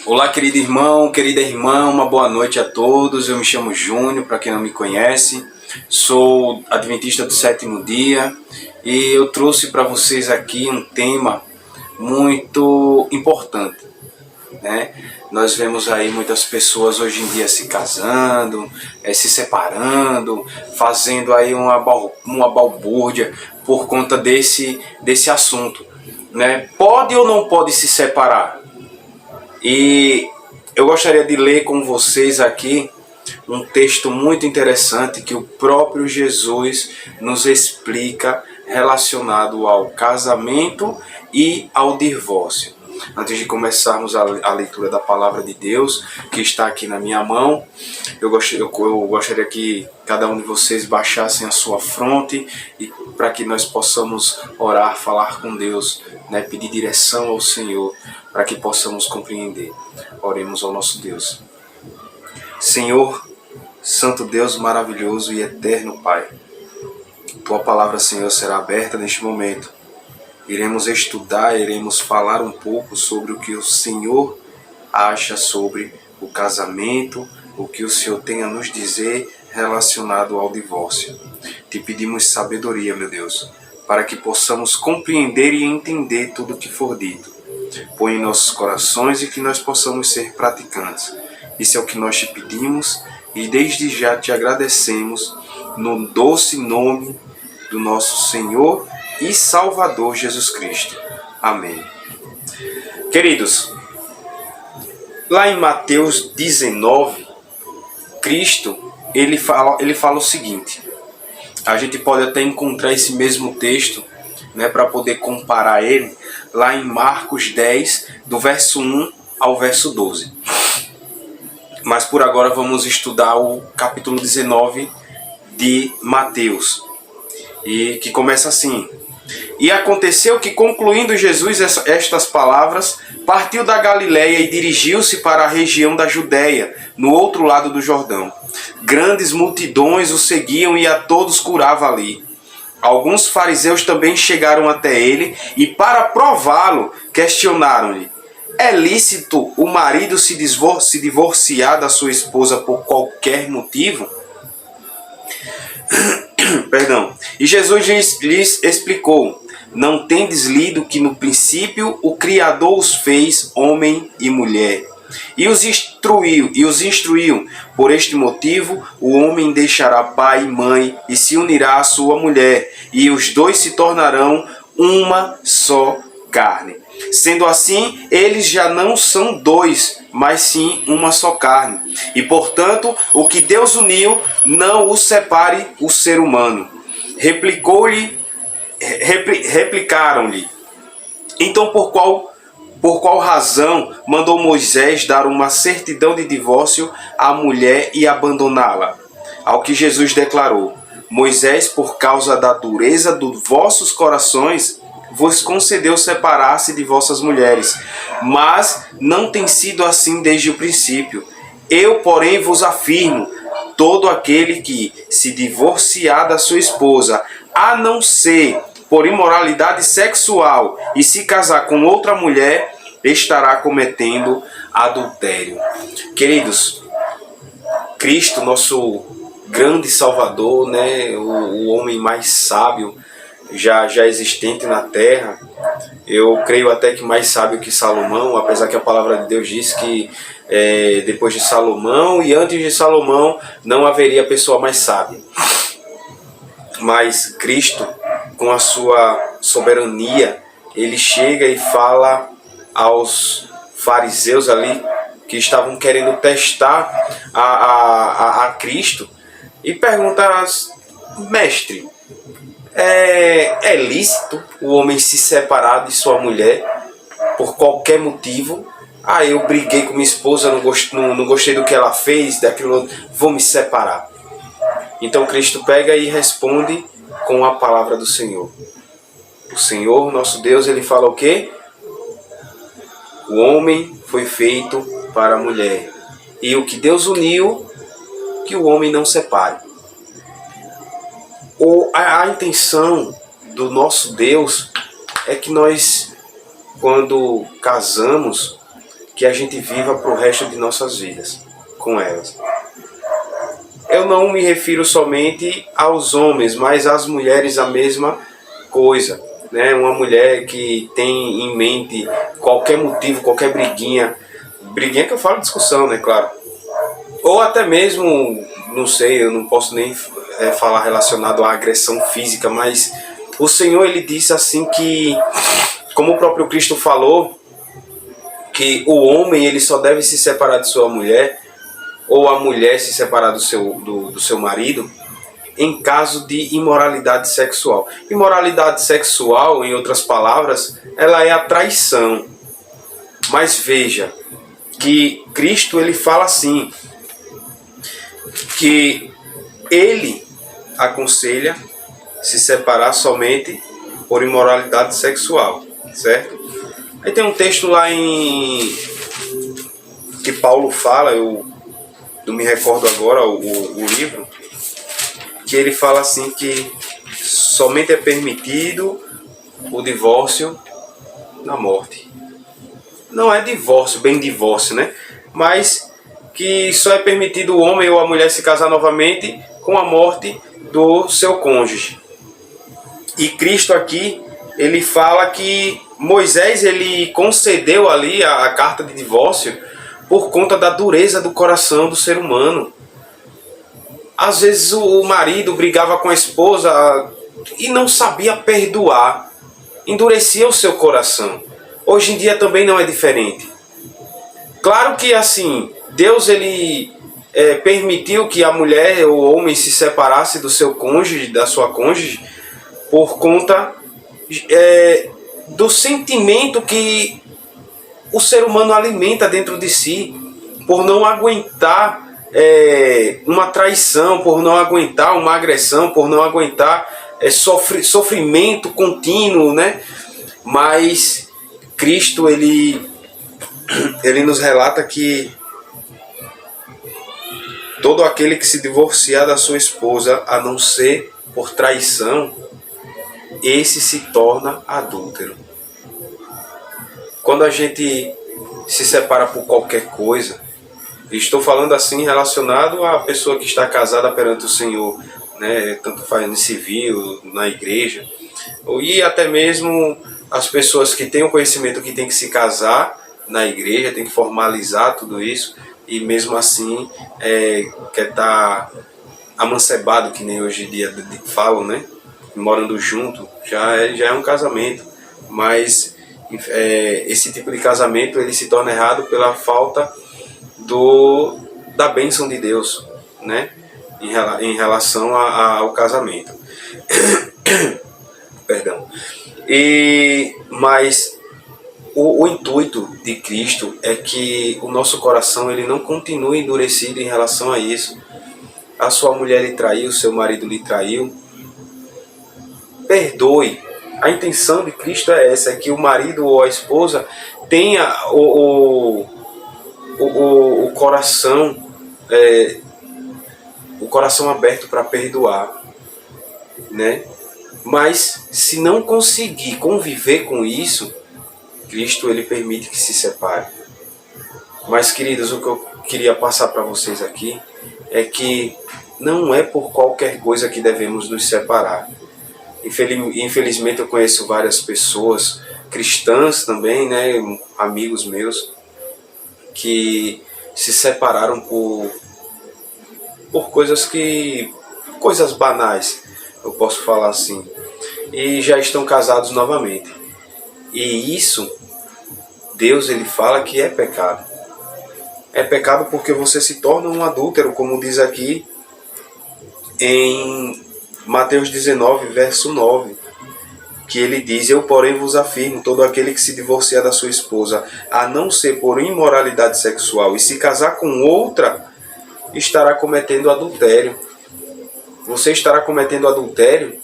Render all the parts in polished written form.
Olá, querido irmão, querida irmã, uma boa noite a todos. Eu me chamo Júnior, para quem não me conhece, sou adventista do sétimo dia e eu trouxe para vocês aqui um tema muito importante, né? Nós vemos aí muitas pessoas hoje em dia se casando, se separando, fazendo aí uma balbúrdia por conta desse assunto, né? Pode ou não pode se separar? E eu gostaria de ler com vocês aqui um texto muito interessante que o próprio Jesus nos explica relacionado ao casamento e ao divórcio. Antes de começarmos a leitura da palavra de Deus, que está aqui na minha mão, eu gostaria que cada um de vocês baixassem a sua fronte e para que nós possamos orar, falar com Deus, né, pedir direção ao Senhor, para que possamos compreender. Oremos ao nosso Deus. Senhor, Santo Deus maravilhoso e eterno Pai, Tua palavra, Senhor, será aberta neste momento. Iremos estudar, iremos falar um pouco sobre o que o Senhor acha sobre o casamento, o que o Senhor tem a nos dizer relacionado ao divórcio. Te pedimos sabedoria, meu Deus, para que possamos compreender e entender tudo o que for dito. Põe em nossos corações e que nós possamos ser praticantes. Isso é o que nós te pedimos e desde já te agradecemos no doce nome do nosso Senhor e Salvador Jesus Cristo. Amém. Queridos, lá em Mateus 19, Cristo ele fala o seguinte. A gente pode até encontrar esse mesmo texto, né, para poder comparar ele lá em Marcos 10, do verso 1 ao verso 12. Mas por agora vamos estudar o capítulo 19 de Mateus, e que começa assim: E aconteceu que, concluindo Jesus estas palavras, partiu da Galiléia e dirigiu-se para a região da Judéia, no outro lado do Jordão. Grandes multidões o seguiam e a todos curava ali. Alguns fariseus também chegaram até ele e, para prová-lo, questionaram-lhe: É lícito o marido se divorciar da sua esposa por qualquer motivo? Perdão. E Jesus lhes explicou: Não tendes lido que no princípio o Criador os fez homem e mulher, e os instruiu. Por este motivo, o homem deixará pai e mãe e se unirá à sua mulher, e os dois se tornarão uma só carne. Sendo assim, eles já não são dois, mas sim uma só carne. E, portanto, o que Deus uniu, não o separe o ser humano. Replicaram-lhe: Então, por qual razão mandou Moisés dar uma certidão de divórcio à mulher e abandoná-la? Ao que Jesus declarou: Moisés, por causa da dureza dos vossos corações, vos concedeu separar-se de vossas mulheres, mas não tem sido assim desde o princípio. Eu, porém, vos afirmo: todo aquele que se divorciar da sua esposa, a não ser por imoralidade sexual, e se casar com outra mulher, estará cometendo adultério. Queridos, Cristo, nosso grande Salvador, né, o homem mais sábio já existente na terra, eu creio até que mais sábio que Salomão, apesar que a palavra de Deus diz que depois de Salomão e antes de Salomão não haveria pessoa mais sábia. Mas Cristo, com a sua soberania, ele chega e fala aos fariseus ali, que estavam querendo testar a Cristo, e pergunta: Mestre, é lícito o homem se separar de sua mulher por qualquer motivo? Eu briguei com minha esposa, não gostei do que ela fez, daquilo, vou me separar. Então Cristo pega e responde com a palavra do Senhor. O Senhor, nosso Deus, ele fala o quê? O homem foi feito para a mulher, e o que Deus uniu, que o homem não separe. A intenção do nosso Deus é que nós, quando casamos, que a gente viva para o resto de nossas vidas com elas. Eu não me refiro somente aos homens, mas às mulheres a mesma coisa, né? Uma mulher que tem em mente qualquer motivo, qualquer briguinha que eu falo discussão, né, claro, ou até mesmo, não sei, eu não posso nem falar relacionado à agressão física, mas o Senhor, ele disse assim que, como o próprio Cristo falou, que o homem ele só deve se separar de sua mulher, ou a mulher se separar do seu marido, em caso de imoralidade sexual. Imoralidade sexual, em outras palavras, ela é a traição. Mas veja que Cristo ele fala assim, que ele aconselha se separar somente por imoralidade sexual, certo? Aí tem um texto lá que Paulo fala, eu não me recordo agora o livro, que ele fala assim que somente é permitido o divórcio na morte. Não é divórcio, bem divórcio, né? Mas que só é permitido o homem ou a mulher se casar novamente com a morte do seu cônjuge. E Cristo aqui, ele fala que Moisés ele concedeu ali a carta de divórcio por conta da dureza do coração do ser humano. Às vezes o marido brigava com a esposa e não sabia perdoar, endurecia o seu coração. Hoje em dia também não é diferente. Claro que assim, Deus ele permitiu que a mulher ou o homem se separasse do seu cônjuge, da sua cônjuge, por conta do sentimento que o ser humano alimenta dentro de si, por não aguentar uma traição, por não aguentar uma agressão, por não aguentar sofrimento contínuo, né? Mas Cristo ele nos relata que todo aquele que se divorciar da sua esposa, a não ser por traição, esse se torna adúltero. Quando a gente se separa por qualquer coisa, estou falando assim relacionado à pessoa que está casada perante o Senhor, né? Tanto faz no civil, na igreja, e até mesmo as pessoas que têm o conhecimento que tem que se casar na igreja, tem que formalizar tudo isso, e mesmo assim quer estar amancebado, que nem hoje em dia falam, né? Morando junto, já é um casamento, mas esse tipo de casamento ele se torna errado pela falta da bênção de Deus, né? Em relação ao casamento. Perdão. Mas o intuito de Cristo é que o nosso coração ele não continue endurecido em relação a isso. A sua mulher lhe traiu, seu marido lhe traiu. Perdoe. A intenção de Cristo é essa, é que o marido ou a esposa tenha o coração aberto para perdoar, né? Mas se não conseguir conviver com isso, Cristo ele permite que se separe. Mas, queridos, o que eu queria passar para vocês aqui é que não é por qualquer coisa que devemos nos separar. Infelizmente eu conheço várias pessoas cristãs também, né, amigos meus, que se separaram por coisas banais, eu posso falar assim, e já estão casados novamente. E isso, Deus ele fala que é pecado. É pecado porque você se torna um adúltero, como diz aqui em Mateus 19, verso 9, que ele diz: eu, porém, vos afirmo, todo aquele que se divorciar da sua esposa, a não ser por imoralidade sexual, e se casar com outra, estará cometendo adultério. Você estará cometendo adultério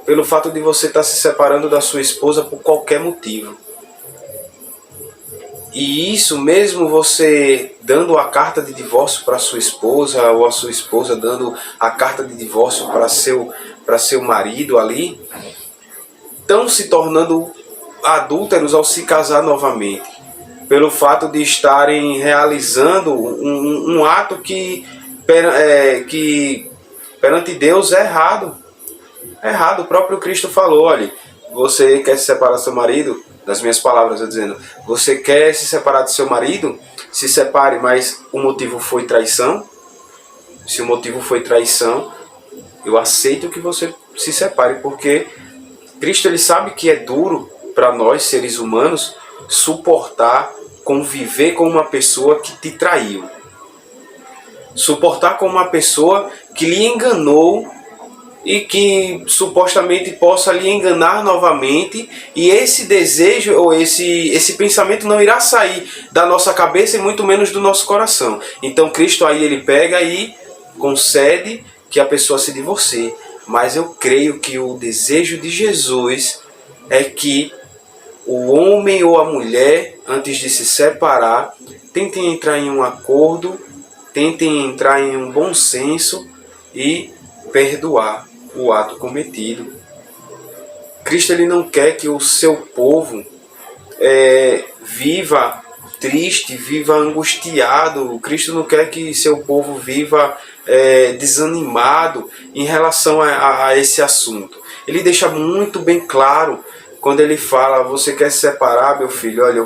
pelo fato de você estar se separando da sua esposa por qualquer motivo. E isso mesmo você dando a carta de divórcio para sua esposa, ou a sua esposa dando a carta de divórcio para seu marido ali, estão se tornando adúlteros ao se casar novamente. pelo fato de estarem realizando um ato que perante Deus é errado. É errado. O próprio Cristo falou, olha, você quer se separar do seu marido? Das minhas palavras, eu dizendo, você quer se separar do seu marido? Se separe, mas o motivo foi traição? Se o motivo foi traição, eu aceito que você se separe, porque Cristo ele sabe que é duro para nós, seres humanos, suportar, conviver com uma pessoa que te traiu. Suportar com uma pessoa que lhe enganou e que supostamente possa lhe enganar novamente, e esse desejo ou esse pensamento não irá sair da nossa cabeça e muito menos do nosso coração. Então Cristo aí ele pega e concede que a pessoa se divorcie. Mas eu creio que o desejo de Jesus é que o homem ou a mulher, antes de se separar, tentem entrar em um acordo, tentem entrar em um bom senso e perdoar o ato cometido. Cristo ele não quer que o seu povo viva triste, viva angustiado. Cristo não quer que seu povo viva desanimado em relação a esse assunto. Ele deixa muito bem claro quando ele fala, você quer se separar, meu filho? Olha,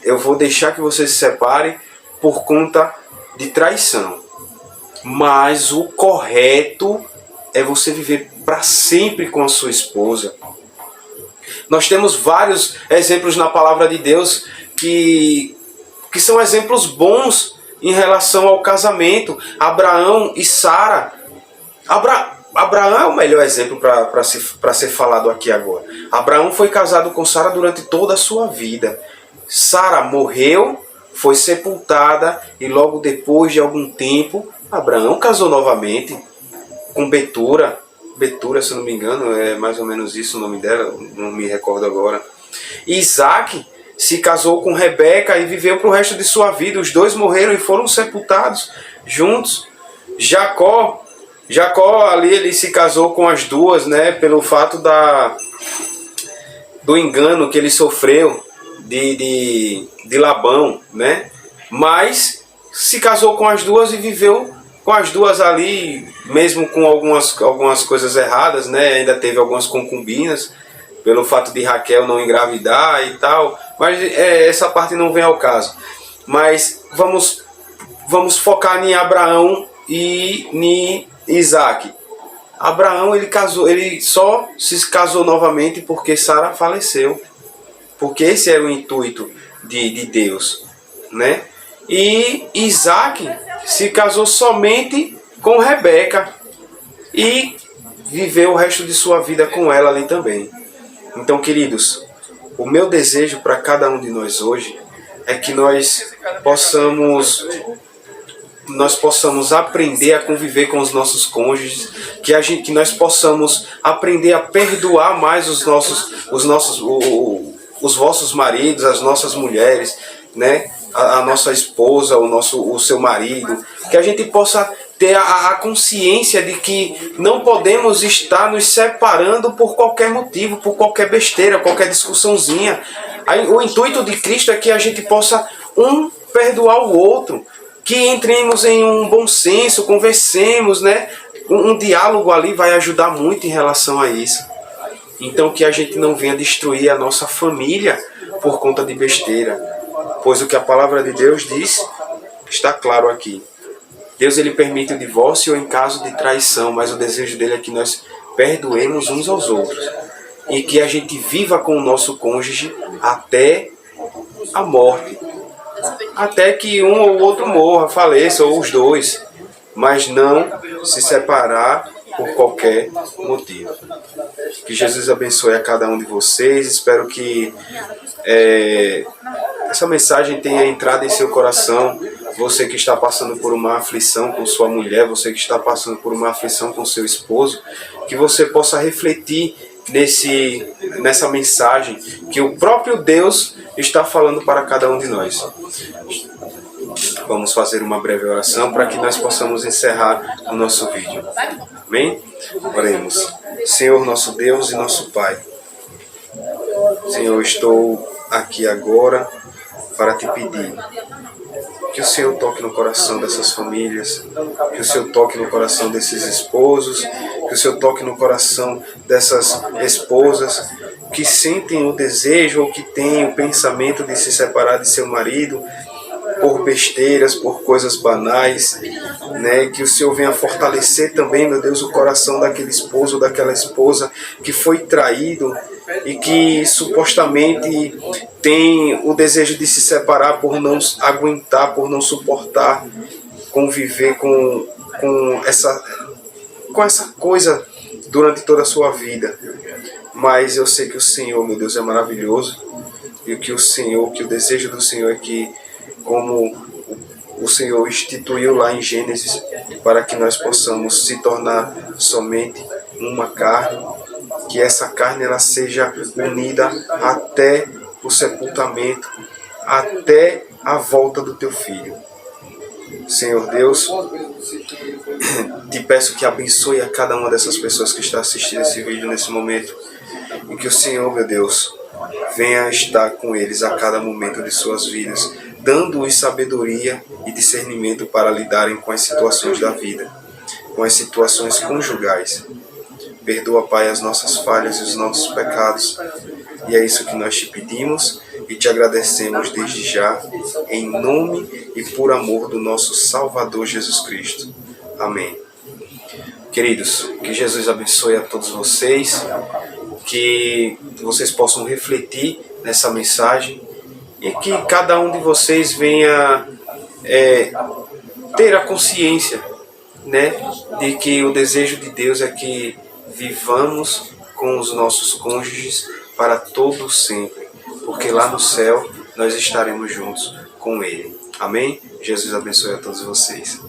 eu vou deixar que você se separe por conta de traição. Mas o correto é você viver para sempre com a sua esposa. Nós temos vários exemplos na palavra de Deus que são exemplos bons em relação ao casamento. Abraão e Sara. Abraão é o melhor exemplo para ser falado aqui agora. Abraão foi casado com Sara durante toda a sua vida. Sara morreu, foi sepultada e logo depois de algum tempo, Abraão casou novamente com Betura. Betura, se não me engano, é mais ou menos isso o nome dela, não me recordo agora. Isaac se casou com Rebeca e viveu para o resto de sua vida. Os dois morreram e foram sepultados juntos. Jacó ali ele se casou com as duas, né, pelo fato do engano que ele sofreu de Labão, né? Mas se casou com as duas e viveu com as duas ali, mesmo com algumas coisas erradas, né? Ainda teve algumas concubinas, pelo fato de Raquel não engravidar e tal. Mas essa parte não vem ao caso. Mas vamos focar em Abraão e em Isaac. Abraão ele só se casou novamente porque Sara faleceu. Porque esse era o intuito de Deus, né? E Isaac se casou somente com Rebeca e viveu o resto de sua vida com ela ali também. Então, queridos, o meu desejo para cada um de nós hoje é que nós possamos aprender a conviver com os nossos cônjuges, que nós possamos aprender a perdoar mais os vossos maridos, as nossas mulheres, né? A nossa esposa, o seu marido, que a gente possa ter a consciência de que não podemos estar nos separando por qualquer motivo, por qualquer besteira, qualquer discussãozinha. O intuito de Cristo é que a gente possa perdoar o outro, que entremos em um bom senso, conversemos, né? Um diálogo ali vai ajudar muito em relação a isso. Então que a gente não venha destruir a nossa família por conta de besteira. Pois o que a palavra de Deus diz está claro aqui. Deus ele permite o divórcio em caso de traição, mas o desejo dele é que nós perdoemos uns aos outros. E que a gente viva com o nosso cônjuge até a morte. Até que um ou outro morra, faleça, ou os dois. Mas não se separar por qualquer motivo. Que Jesus abençoe a cada um de vocês. Espero que essa mensagem tenha entrado em seu coração. Você que está passando por uma aflição com sua mulher, você que está passando por uma aflição com seu esposo, que você possa refletir nessa mensagem que o próprio Deus está falando para cada um de nós. Vamos fazer uma breve oração para que nós possamos encerrar o nosso vídeo. Amém? Oremos. Senhor, nosso Deus e nosso Pai. Senhor, estou aqui agora para te pedir que o Senhor toque no coração dessas famílias, que o Senhor toque no coração desses esposos, que o Senhor toque no coração dessas esposas que sentem o desejo ou que têm o pensamento de se separar de seu marido por besteiras, por coisas banais, né? Que o Senhor venha fortalecer também, meu Deus, o coração daquele esposo ou daquela esposa que foi traído e que supostamente tem o desejo de se separar por não aguentar, por não suportar conviver com essa coisa durante toda a sua vida. Mas eu sei que o Senhor, meu Deus, é maravilhoso e que o desejo do Senhor é que, como o Senhor instituiu lá em Gênesis, para que nós possamos se tornar somente uma carne, que essa carne ela seja unida até o sepultamento, até a volta do teu Filho. Senhor Deus, te peço que abençoe a cada uma dessas pessoas que está assistindo esse vídeo nesse momento, e que o Senhor, meu Deus, venha estar com eles a cada momento de suas vidas, dando-os sabedoria e discernimento para lidarem com as situações da vida, com as situações conjugais. Perdoa, Pai, as nossas falhas e os nossos pecados. E é isso que nós te pedimos e te agradecemos desde já, em nome e por amor do nosso Salvador Jesus Cristo. Amém. Queridos, que Jesus abençoe a todos vocês, que vocês possam refletir nessa mensagem e que cada um de vocês venha ter a consciência, né, de que o desejo de Deus é que vivamos com os nossos cônjuges para todo sempre, porque lá no céu nós estaremos juntos com Ele. Amém? Jesus abençoe a todos vocês.